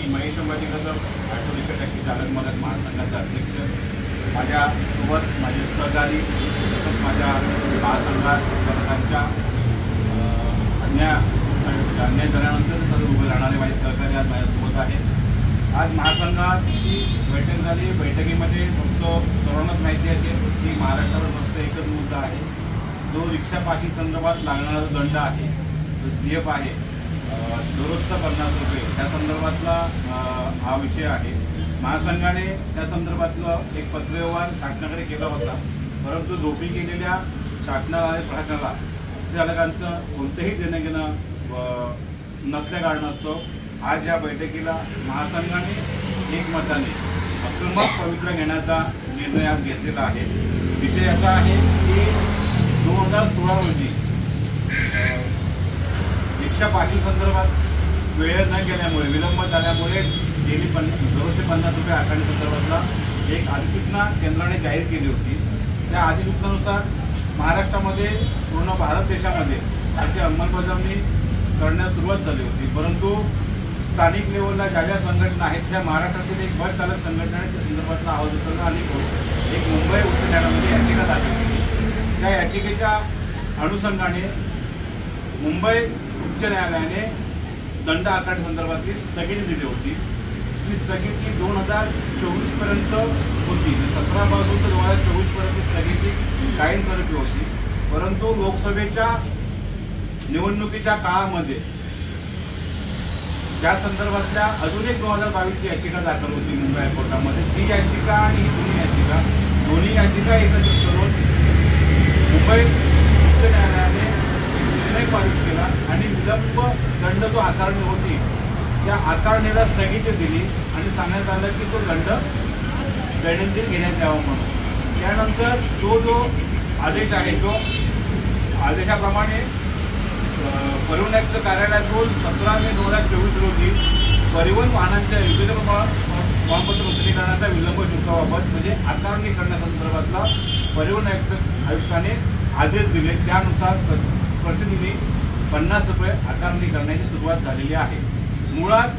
Mahesh Ambaji Kadam auto rickshaw taxi चालक मालक महासंघाचे अध्यक्ष, माझ्यासोबत माझे सहकारी तसंच माझ्या महासंघात चालकांच्या अन्याय झाल्यानंतर सर्व उभे राहणारे माझे सहकारी आज माझ्यासोबत आहेत। आज महासंघाची बैठक झाली। बैठकीमध्ये फक्त सर्वांनाच माहिती असेल की महाराष्ट्रावर फक्त एकच मुद्दा आहे, जो रिक्षा पासिंग संदर्भात लागणारा दंड आहे, जो CF आहे दररोजचा 50 रुपये, त्या संदर्भातला हा विषय आहे। महासंघाने त्या संदर्भातलं एक पत्रव्यवहार शासनाकडे केला होता, परंतु झोपी गेलेल्या शासनाला आणि प्रशासनाला चालकांचं कोणतंही देणं घेणं नसल्या कारणास्तव आज या बैठकीला महासंघाने एकमताने आक्रमक पवित्रा घेण्याचा निर्णय आज घेतलेला आहे। विषय असा आहे की 2016 रोजी रिक्षा पासिंग संदर्भात वेळ न गेल्यामुळे, विलंब झाल्यामुळे गेली दररोजचे 50 रुपये आकारणी संदर्भातला एक अधिसूचना केंद्राने जाहीर केली होती। त्या अधिसूचनेनुसार महाराष्ट्रामध्ये पूर्ण भारत देशामध्ये त्याची अंमलबजावणी करण्यास सुरुवात झाली होती, परंतु स्थानिक लेवलला ज्या ज्या संघटना आहेत त्या महाराष्ट्रातील एक बस चालक संघटनेच्या संदर्भातला आवाज उचलला आणि एक मुंबई उच्च न्यायालयामध्ये याचिका दाखल केली। त्या याचिकेच्या अनुषंगाने मुंबई उच्च न्यायालयाने दंड आकारणी संदर्भातली स्थगिती दिली होती। ती स्थगिती 2024 पर्यंत होती, 17 पासून तर 2024 पर्यंत स्थगिती कायमस्वरूपी होती, परंतु लोकसभेच्या निवडणुकीच्या काळामध्ये त्या संदर्भातल्या अजून एक 2022ची याचिका दाखल होती मुंबई हायकोर्टामध्ये। ती याचिका आणि ही दोन्ही याचिका एकत्रित करून मुंबई उच्च न्यायालयाने निर्णय पारित केला आणि विलंब दंड जो आकारणी होती त्या आकारणीला स्थगिती दिली आणि सांगण्यात आलं की तो दंड दैनंदिन घेण्यात यावा म्हणून। त्यानंतर जो आदेश आहे तो आदेशाप्रमाणे परिवहन आयुक्त कार्यालयातून 17 मे 2024 रोजी परिवहन वाहनांच्या विविध प्रमाणपत्र नूतनीकरणाचा विलंब शुल्काबाबत म्हणजे आकारणी करण्यासंदर्भातला परिवहन आयुक्ताने आदेश दिले। त्यानुसार प्रतिनिधी 50 रुपये आकारणी करण्याची सुरुवात झालेली आहे। मुळात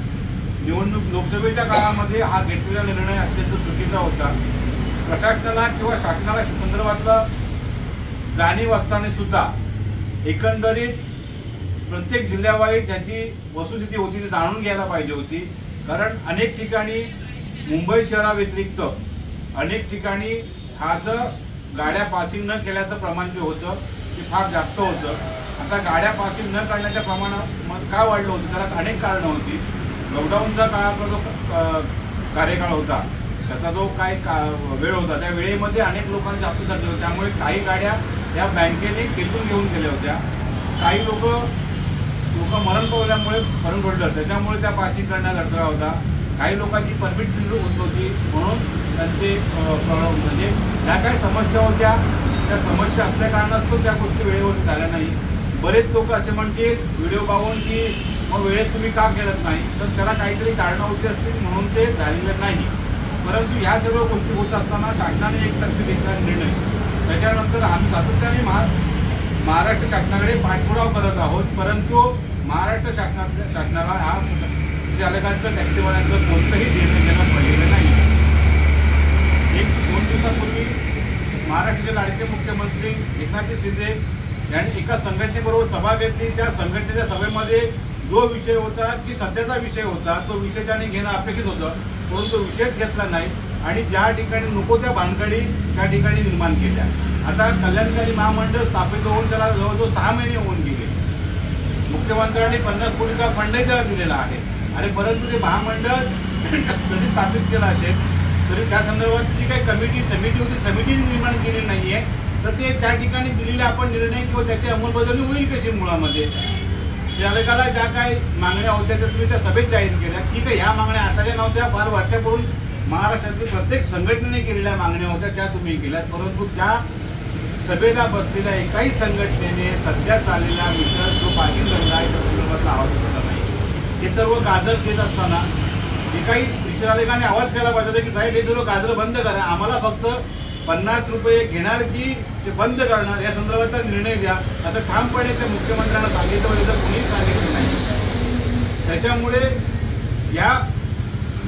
निवडणूक लोकसभेच्या काळामध्ये हा घेतलेला निर्णय अत्यंत चुकीचा होता। प्रशासनाला किंवा शासनाला संदर्भातला जाणीव असताना सुद्धा एकंदरीत प्रत्येक जिल्ह्यावाईज ज्याची वस्तुस्थिती होती ती जाणून घ्यायला पाहिजे होती, कारण अनेक ठिकाणी मुंबई शहराव्यतिरिक्त अनेक ठिकाणी हाचं गाड्या पासिंग न केल्याचं प्रमाण जे होतं ते फार जास्त होतं। आता गाड्या पासिंग न करण्याच्या प्रमाणात का वाढलं होतं त्याला अनेक कारणं होती। लॉकडाऊनचा काळातला जो कार्यकाळ होता त्याचा जो वेळ होता त्या वेळेमध्ये अनेक लोकांचे हप्ते थकले होते, त्यामुळे काही गाड्या या बँकेने खेचून घेऊन गेल्या होत्या। काही लोक मरण पावल्यामुळे भरून पडलं, त्याच्यामुळे त्या पासिंग करण्यात अडथळा होता। काही लोकांची परमिट होत होती म्हणून त्यांचे म्हणजे ज्या काही समस्या होत्या त्या समस्या असल्या कारणास्तव त्या गोष्टी वेळेवर झाल्या नाही। बरेच लोक असे म्हणतील व्हिडिओ पाहून की मग वेळेत तुम्ही का केलं नाही, तर त्याला काहीतरी कारणं होती असतील म्हणून ते झालेलं नाही। परंतु ह्या सर्व गोष्टी होत असताना शासनाने एक लक्ष घेतला निर्णय, त्याच्यानंतर आम्ही सातत्याने महाराष्ट्र शासनाकडे पाठपुरावा करत आहोत, परंतु महाराष्ट्र शासनाला हा चालकांचं टॅक्सीवाल्यांचं कोणतंही निर्णय घेणं पडलेलं नाही। 2 दिवसापूर्वी महाराष्ट्राचे लाडके मुख्यमंत्री एकनाथ शिंदे यांनी एका संघटनेबरोबर सभा घेतली। त्या संघटनेच्या सभेमध्ये जो विषय होता की सध्याचा विषय होता तो विषय त्यांनी घेणं अपेक्षित होतं, परंतु विषयच घेतला नाही आणि ज्या ठिकाणी नको त्या भानगडी त्या ठिकाणी निर्माण केल्या। आता कल्याणकारी महामंडळ स्थापित होऊन त्याला जवळजवळ 6 महिने होऊन गेले। मुख्यमंत्र्यांनी 50 कोटीचा फंडही त्याला दिलेला आहे आणि परंतु ते महामंडळ जरी स्थापित केलं असेल तरी त्या संदर्भात जी काही समिती होती समिती निर्माण केली नाही आहे, तर ते त्या ठिकाणी दिलेले आपण निर्णय किंवा त्याची अंमलबजावणी होईल कशी। मुळामध्ये चालकाला ज्या काही मागण्या होत्या त्या तुम्ही त्या सभेत जाहीर केल्या, ठीक आहे, ह्या मागण्या आताच्या नव्हत्या, फार वर्षापूर्वी महाराष्ट्रातील प्रत्येक संघटनेने केलेल्या मागण्या होत्या त्या तुम्ही केल्यात, परंतु त्या सभेला बसलेल्या एकाही संघटनेने सध्या चाललेला मीटर जो पासिंग दंड आहे त्या संदर्भातला आवाज उठवला नाही। हे सर्व गाजर देत असताना एकाही रिक्षाचालकाने आवाज केला पाहिजे की साहेब हे सर्व गाजर बंद करा, आम्हाला फक्त 50 रुपये घेणार की ते बंद करणार या संदर्भातला निर्णय द्या, असं ठामपणे त्या मुख्यमंत्र्यांना सांगितलं, तर कोणीही सांगितलं नाही। त्याच्यामुळे या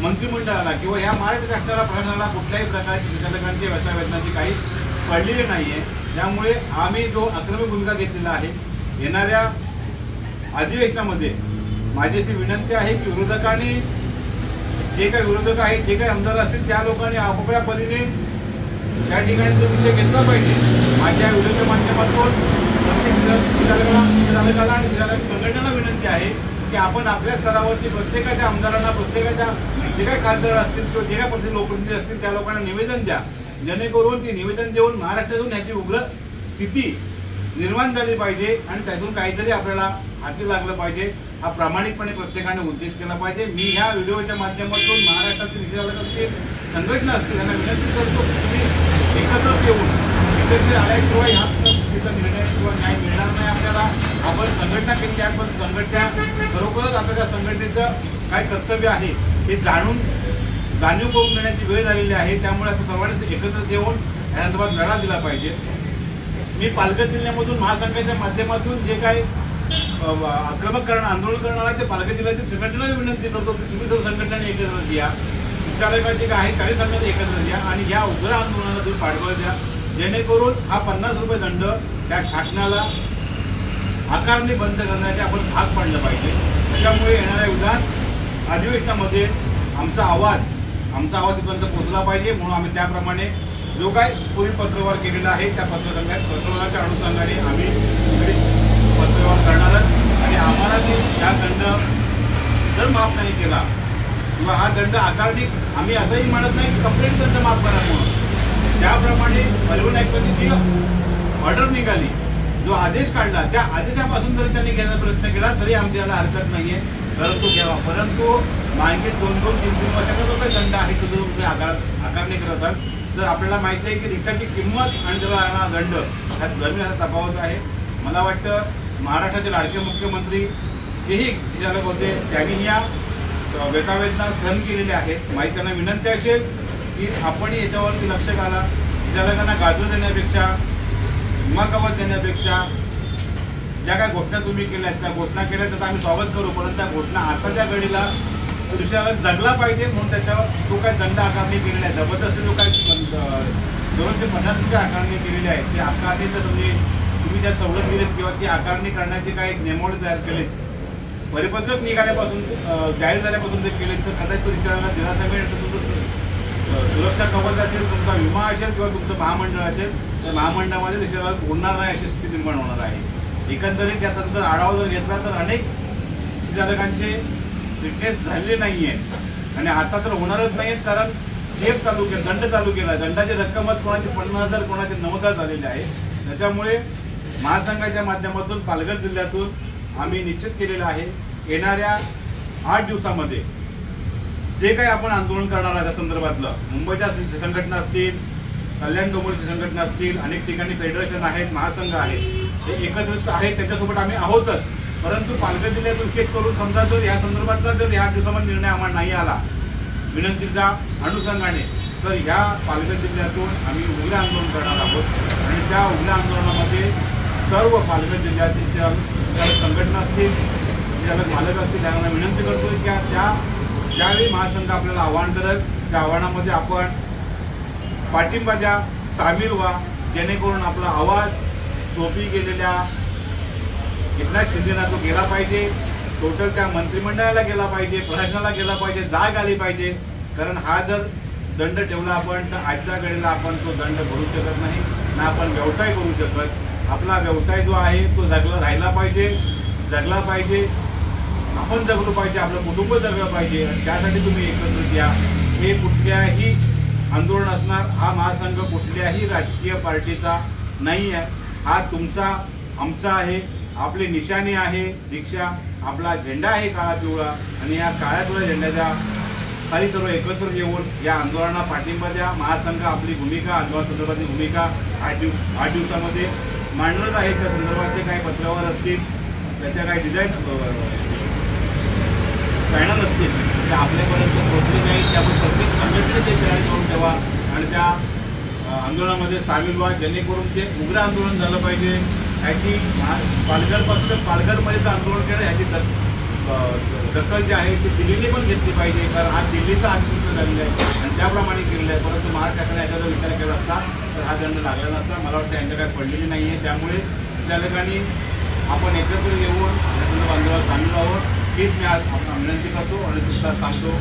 मंत्रिमंडळाला किंवा या महाराष्ट्र राष्ट्राला प्रशासनाला कुठल्याही प्रकारची संचालकांची व्यवसायाची काही पडलेली नाही आहे. त्यामुळे आम्ही जो आक्रमक भूमिका घेतलेला आहे, येणाऱ्या अधिवेशनामध्ये माझी अशी विनंती आहे की विरोधकांनी जे काही विरोधक आहेत, जे काही आमदार असतील, त्या लोकांनी आपापल्या परीने त्या ठिकाणी जो विषय घेतला पाहिजे. माझ्या व्हिडिओच्या माध्यमातून प्रत्येक संचालकाला आणि संघटनेला विनंती आहे की आपण आपल्या स्तरावरती प्रत्येकाच्या आमदारांना, प्रत्येकाच्या जे काही खासदार असतील किंवा जे काही पक्षाचे लोकप्रतिनिधी असतील त्या लोकांना निवेदन द्या, जेणेकरून ती निवेदन देऊन महाराष्ट्रातून याची उग्र स्थिती निर्माण झाली पाहिजे आणि त्यातून काहीतरी आपल्याला हाती लागलं पाहिजे. हा प्रामाणिकपणे प्रत्येकाने उद्देश केला पाहिजे. मी ह्या व्हिडिओच्या माध्यमातून महाराष्ट्रातील संघटना असतील त्यांना विनंती करतो की तुम्ही एकत्र येऊन एकत्र आल्याशिवाय ह्या निर्णय किंवा न्याय मिळणार नाही आपल्याला. आपण संघटना केली आहे, पण संघटना खरोखरच आता त्या संघटनेचं काय कर्तव्य आहे हे जाणीव करून देण्याची वेळ झालेली आहे. त्यामुळे आता सर्वांनी एकत्र येऊन या संदर्भात लढा दिला पाहिजे. मी पालघर जिल्ह्यामधून महासंघाच्या माध्यमातून जे काही आक्रमक आंदोलन करणार आहे ते पालघर जिल्ह्यातील संघटनेला विनंती करतो की तुम्ही सर्व संघटनांनी एकत्र द्या, संचालकांचे काय आहे काही संघटना एकत्र द्या आणि या उग्र आंदोलनाला तुम्ही पाठबळ द्या, जेणेकरून हा 50 रुपये दंड त्या शासनाला आकारणी बंद करण्याचे आपण भाग पाडलं पाहिजे. त्याच्यामुळे येणाऱ्या विधान अधिवेशनामध्ये आमचा आवाज इथपर्यंत पोहोचला पाहिजे. म्हणून आम्ही त्याप्रमाणे जो काय पूर्वी पत्रव्यवहार केलेला आहे त्या पत्रव्यवहाराच्या अनुषंगाने आम्ही पत्रव्यवहार करणारच आणि आम्हाला ते हा दंड जर माफ नाही केला किंवा हा दंड आकारणी, आम्ही असंही म्हणत नाही की कंप्लेंट दंड माफ करा म्हणून, त्याप्रमाणे परिवहन आयुक्तांनी जी ऑर्डर निघाली, जो आदेश काढला, त्या आदेशापासून जरी त्यांनी घेण्याचा प्रयत्न केला तरी आमच्याला हरकत नाहीये, परंतु घ्यावा. परंतु मागे 2-3 वर्षाचा जो काही दंड आहे तो जर तुम्ही आकारणी करत असाल तर आपल्याला माहिती आहे की रिक्षाची किंमत आणि त्याला दंड ह्यात जमीन तफावत आहे. मला वाटतं महाराष्ट्राचे लाडके मुख्यमंत्री तेही विचारक होते, त्यांनी या वेतनावेदना सहन केलेल्या आहेत. माहिती त्यांना विनंती असेल की आपण याच्यावरती लक्ष घाला. विचारकांना गाजर देण्यापेक्षा, विमा कवच देण्यापेक्षा ज्या काही घोषणा तुम्ही केल्या त्या घोषणा केल्या त्याचं आम्ही स्वागत करू, परंतु त्या घोषणा आताच्या घडीला विषयाला जगला पाहिजे म्हणून त्याच्यावर जो काही दंड आकारणी केलेला आहे, जबरदस्ती जो काही 250 आकारणी केलेली आहे ती आकारणी तर तुम्ही ज्या सवलत दिलीत किंवा ती आकारणी करण्याची काही नियमावली तयार केलीत, परिपत्रक निघाल्यापासून जाहीर झाल्यापासून ते केले तर कदाचित तो विचारायला दिलासा मिळेल. तर तुमचं सुरक्षा कवच असेल, तुमचा विमा असेल किंवा तुमचं महामंडळ असेल, त्या महामंडळामध्ये देशाला उडणार नाही अशी स्थिती निर्माण होणार आहे. एकंदरीत त्याचा जर आढावा जर घेतला तर अनेक विचारकांचे फिटनेस झालेले नाही आहे आणि आता तर होणारच नाही आहेत, कारण सेफ चालू केला, दंड चालू केला. दंडाची रक्कमच कोणाची 50,000 कोणाचे 90,000 झालेले आहे. त्याच्यामुळे महासंघाच्या माध्यमातून पालघर जिल्ह्यातून आम्ही निश्चित केलेलं आहे येणाऱ्या 8 दिवसामध्ये जे काही आपण आंदोलन करणार आहे त्या संदर्भातलं, मुंबईच्या संघटना असतील, कल्याण डोंबिवलीच्या संघटना असतील, अनेक ठिकाणी फेडरेशन आहेत, महासंघ आहेत, ते एकत्रित आहेत, त्यांच्यासोबत आम्ही आहोतच. परंतु पालघर जिल्ह्यात विशेष करून समजा जर या संदर्भातला जर ह्या दिवसामध्ये निर्णय आम्हाला नाही आला विनंतीचा अनुषंगाने, तर ह्या पालघर जिल्ह्यातून आम्ही उग्र आंदोलन करणार आहोत आणि त्या उग्र आंदोलनामध्ये सर्व पालघर जिल्ह्यातील ज्या संघटना असतील, ज्याला मालक असतील, त्यांना विनंती करतो की ज्यावेळी महासंघ आपल्याला आव्हान करेल त्या आव्हानामध्ये आपण पाठिंबा द्या, सामील व्हा, जेणेकरून आपला आवाज सोपी गेलेल्या एकनाथ शिंदेना तो गेला पाहिजे, टोटल त्या मंत्रिमंडळाला गेला पाहिजे, प्रशासनाला गेला पाहिजे, जाग आली पाहिजे. कारण हा जर दंड ठेवला आपण तर आजच्या घडीला आपण तो दंड भरू शकत नाही ना आपण व्यवसाय करू शकत. आपला व्यवसाय जो आहे तो राहिला पाहिजे, जगला पाहिजे, आपण जगलो पाहिजे, आपलं कुटुंब जगलं पाहिजे. त्यासाठी तुम्ही एकत्रित या. हे कुठल्याही आंदोलन असणार, हा महासंघ कुठल्याही राजकीय पार्टीचा नाही आहे, हा तुमचा आमचा आहे. आपली निशाणी आहे दीक्षा, आपला झेंडा आहे काळा पिवळा आणि या काळ्या पिवळ्या झेंड्याच्या खाली सर्व एकत्र येऊन या आंदोलनाला पाठिंबा द्या. महासंघ आपली भूमिका, आंदोलन संदर्भातली भूमिका 8 दिवसामध्ये मांडणार आहे. त्या संदर्भातले काही पत्रावर असतील, त्याच्या काही डिझाईन पॅनल असतील त्या आपल्यापर्यंत पोहोचले नाही, त्यामुळे प्रत्येक संघटनेचे तयारी करून ठेवा आणि त्या आंदोलनामध्ये सामील व्हा, जेणेकरून ते उग्र आंदोलन झालं पाहिजे. ह्याची पालघरपासून पालघरमध्ये आंदोलन केलं ह्याची दखल जी आहे ती दिल्लीने पण घेतली पाहिजे, कारण आज दिल्लीचा आत्महत्या झालेला आहे आणि त्याप्रमाणे केलेलं आहे. परंतु महाराष्ट्राकडे याचा जर विचार केला असता तर हा दंड लागला नसता. मला वाटतं यांच्या काय पडलेली नाही आहे. त्यामुळे त्या ठिकाणी आपण एकत्र येऊन या आंदोलनात सामील व्हावं हीच मी आज विनंती करतो आणि तुमचा सांगतो.